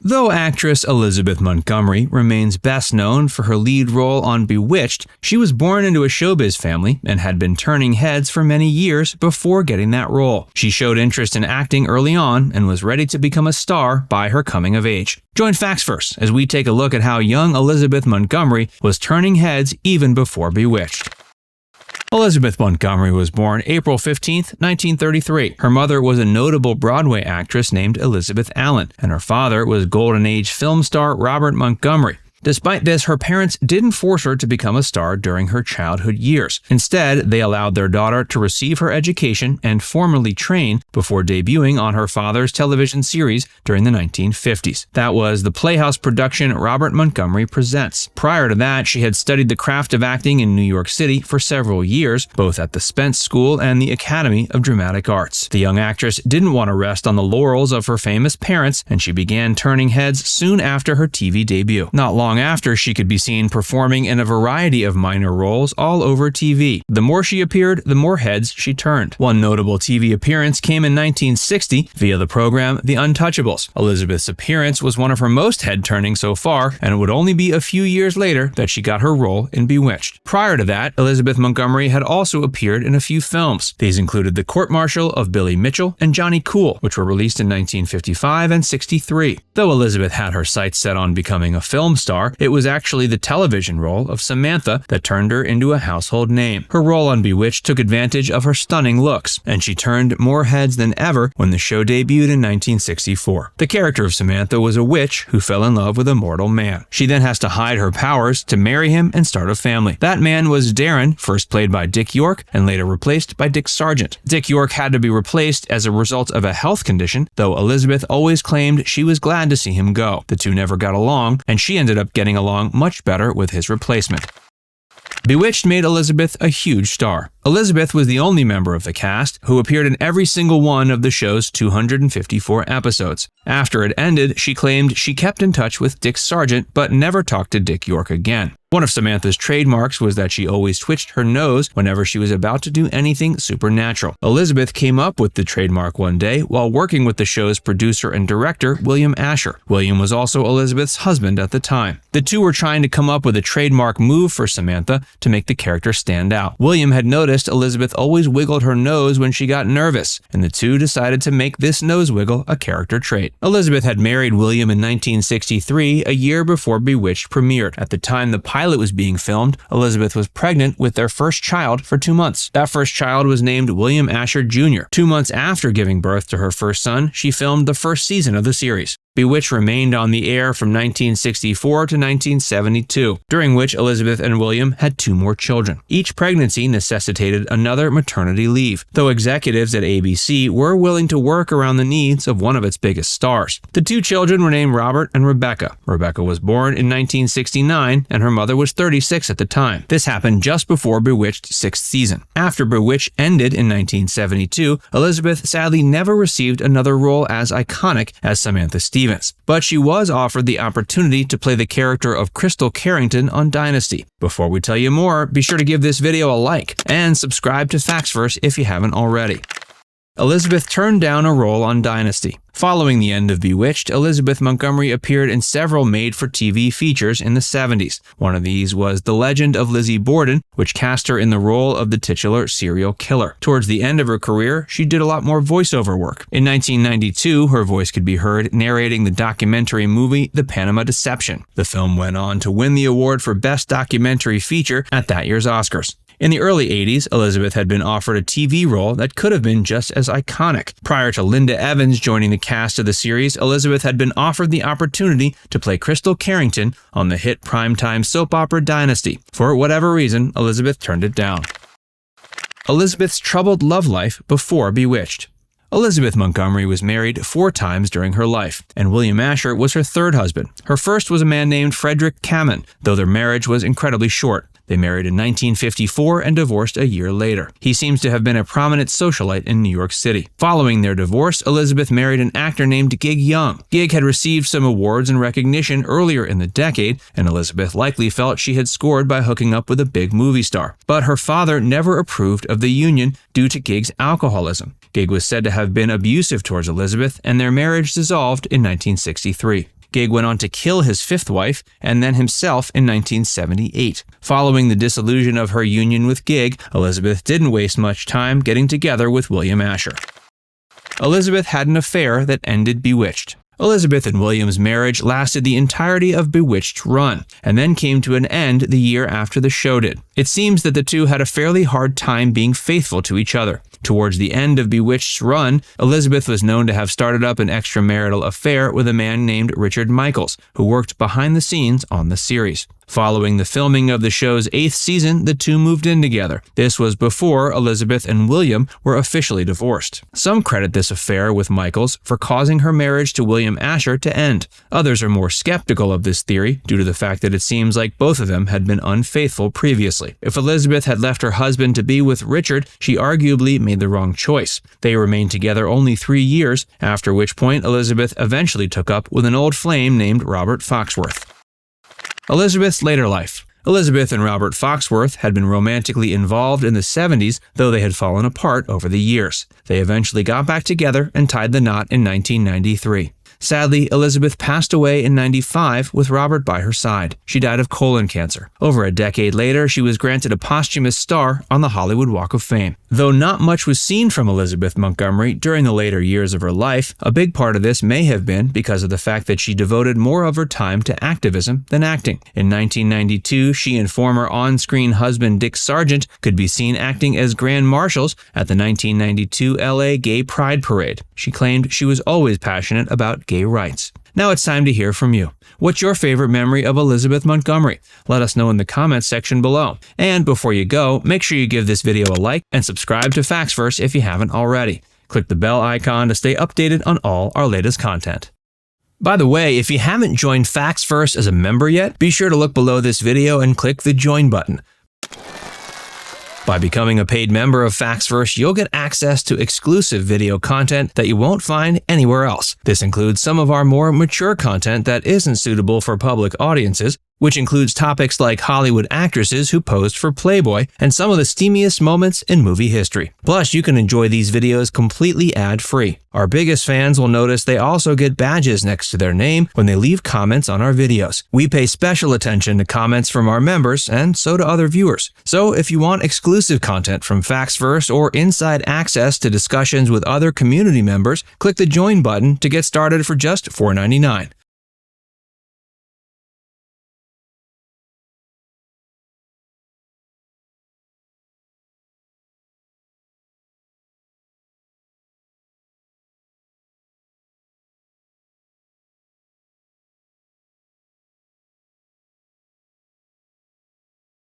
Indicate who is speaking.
Speaker 1: Though actress Elizabeth Montgomery remains best known for her lead role on Bewitched, she was born into a showbiz family and had been turning heads for many years before getting that role. She showed interest in acting early on and was ready to become a star by her coming of age. Join Facts First as we take a look at how young Elizabeth Montgomery was turning heads even before Bewitched. Elizabeth Montgomery was born April 15, 1933. Her mother was a notable Broadway actress named Elizabeth Allen, and her father was Golden Age film star Robert Montgomery. Despite this, her parents didn't force her to become a star during her childhood years. Instead, they allowed their daughter to receive her education and formally train before debuting on her father's television series during the 1950s. That was the playhouse production Robert Montgomery Presents. Prior to that, she had studied the craft of acting in New York City for several years, both at the Spence School and the Academy of Dramatic Arts. The young actress didn't want to rest on the laurels of her famous parents, and she began turning heads soon after her TV debut. Not long after, she could be seen performing in a variety of minor roles all over TV. The more she appeared, the more heads she turned. One notable TV appearance came in 1960 via the program The Untouchables. Elizabeth's appearance was one of her most head-turning so far, and it would only be a few years later that she got her role in Bewitched. Prior to that, Elizabeth Montgomery had also appeared in a few films. These included The Court-Martial of Billy Mitchell and Johnny Cool, which were released in 1955 and 63. Though Elizabeth had her sights set on becoming a film star, it was actually the television role of Samantha that turned her into a household name. Her role on Bewitched took advantage of her stunning looks, and she turned more heads than ever when the show debuted in 1964. The character of Samantha was a witch who fell in love with a mortal man. She then has to hide her powers to marry him and start a family. That man was Darren, first played by Dick York and later replaced by Dick Sargent. Dick York had to be replaced as a result of a health condition, though Elizabeth always claimed she was glad to see him go. The two never got along, and she ended up getting along much better with his replacement. Bewitched made Elizabeth a huge star. Elizabeth was the only member of the cast who appeared in every single one of the show's 254 episodes. After it ended, she claimed she kept in touch with Dick Sargent but never talked to Dick York again. One of Samantha's trademarks was that she always twitched her nose whenever she was about to do anything supernatural. Elizabeth came up with the trademark one day while working with the show's producer and director, William Asher. William was also Elizabeth's husband at the time. The two were trying to come up with a trademark move for Samantha to make the character stand out. William had noticed Elizabeth always wiggled her nose when she got nervous, and the two decided to make this nose wiggle a character trait. Elizabeth had married William in 1963, a year before Bewitched premiered. At the time the pilot was being filmed, Elizabeth was pregnant with their first child for 2 months. That first child was named William Asher Jr. 2 months after giving birth to her first son, she filmed the first season of the series. Bewitched remained on the air from 1964 to 1972, during which Elizabeth and William had 2 more children. Each pregnancy necessitated another maternity leave, though executives at ABC were willing to work around the needs of one of its biggest stars. The 2 children were named Robert and Rebecca. Rebecca was born in 1969, and her mother was 36 at the time. This happened just before Bewitched's 6th season. After Bewitched ended in 1972, Elizabeth sadly never received another role as iconic as Samantha Stevens. But she was offered the opportunity to play the character of Crystal Carrington on Dynasty. Before we tell you more, be sure to give this video a like and subscribe to Facts First if you haven't already. Elizabeth turned down a role on Dynasty. Following the end of Bewitched, Elizabeth Montgomery appeared in several made-for-TV features in the 70s. One of these was The Legend of Lizzie Borden, which cast her in the role of the titular serial killer. Towards the end of her career, she did a lot more voiceover work. In 1992, her voice could be heard narrating the documentary movie The Panama Deception. The film went on to win the award for Best Documentary Feature at that year's Oscars. In the early 80s, Elizabeth had been offered a TV role that could have been just as iconic. Prior to Linda Evans joining the cast of the series, Elizabeth had been offered the opportunity to play Crystal Carrington on the hit primetime soap opera Dynasty. For whatever reason, Elizabeth turned it down. Elizabeth's troubled love life before Bewitched. Elizabeth Montgomery was married 4 times during her life, and William Asher was her 3rd husband. Her first was a man named Frederick Kamen, though their marriage was incredibly short. They married in 1954 and divorced a year later. He seems to have been a prominent socialite in New York City. Following their divorce, Elizabeth married an actor named Gig Young. Gig had received some awards and recognition earlier in the decade, and Elizabeth likely felt she had scored by hooking up with a big movie star. But her father never approved of the union due to Gig's alcoholism. Gig was said to have been abusive towards Elizabeth, and their marriage dissolved in 1963. Gig went on to kill his fifth wife and then himself in 1978. Following the dissolution of her union with Gig, Elizabeth didn't waste much time getting together with William Asher. Elizabeth had an affair that ended Bewitched. Elizabeth and William's marriage lasted the entirety of Bewitched's run, and then came to an end the year after the show did. It seems that the two had a fairly hard time being faithful to each other. Towards the end of Bewitched's run, Elizabeth was known to have started up an extramarital affair with a man named Richard Michaels, who worked behind the scenes on the series. Following the filming of the show's 8th season, the two moved in together. This was before Elizabeth and William were officially divorced. Some credit this affair with Michaels for causing her marriage to William Asher to end. Others are more skeptical of this theory due to the fact that it seems like both of them had been unfaithful previously. If Elizabeth had left her husband to be with Richard, she arguably made the wrong choice. They remained together only 3 years, after which point Elizabeth eventually took up with an old flame named Robert Foxworth. Elizabeth's later life. Elizabeth and Robert Foxworth had been romantically involved in the 70s, though they had fallen apart over the years. They eventually got back together and tied the knot in 1993. Sadly, Elizabeth passed away in 95 with Robert by her side. She died of colon cancer. Over a decade later, she was granted a posthumous star on the Hollywood Walk of Fame. Though not much was seen from Elizabeth Montgomery during the later years of her life, a big part of this may have been because of the fact that she devoted more of her time to activism than acting. In 1992, she and former on-screen husband Dick Sargent could be seen acting as grand marshals at the 1992 LA Gay Pride Parade. She claimed she was always passionate about gay rights. Now it's time to hear from you. What's your favorite memory of Elizabeth Montgomery? Let us know in the comments section below. And before you go, make sure you give this video a like and subscribe to Factsverse if you haven't already. Click the bell icon to stay updated on all our latest content. By the way, if you haven't joined Factsverse as a member yet, be sure to look below this video and click the join button. By becoming a paid member of Factsverse, you'll get access to exclusive video content that you won't find anywhere else. This includes some of our more mature content that isn't suitable for public audiences, which includes topics like Hollywood actresses who posed for Playboy and some of the steamiest moments in movie history. Plus, you can enjoy these videos completely ad-free. Our biggest fans will notice they also get badges next to their name when they leave comments on our videos. We pay special attention to comments from our members, and so do other viewers. So if you want exclusive content from Factsverse or inside access to discussions with other community members, click the join button to get started for just $4.99.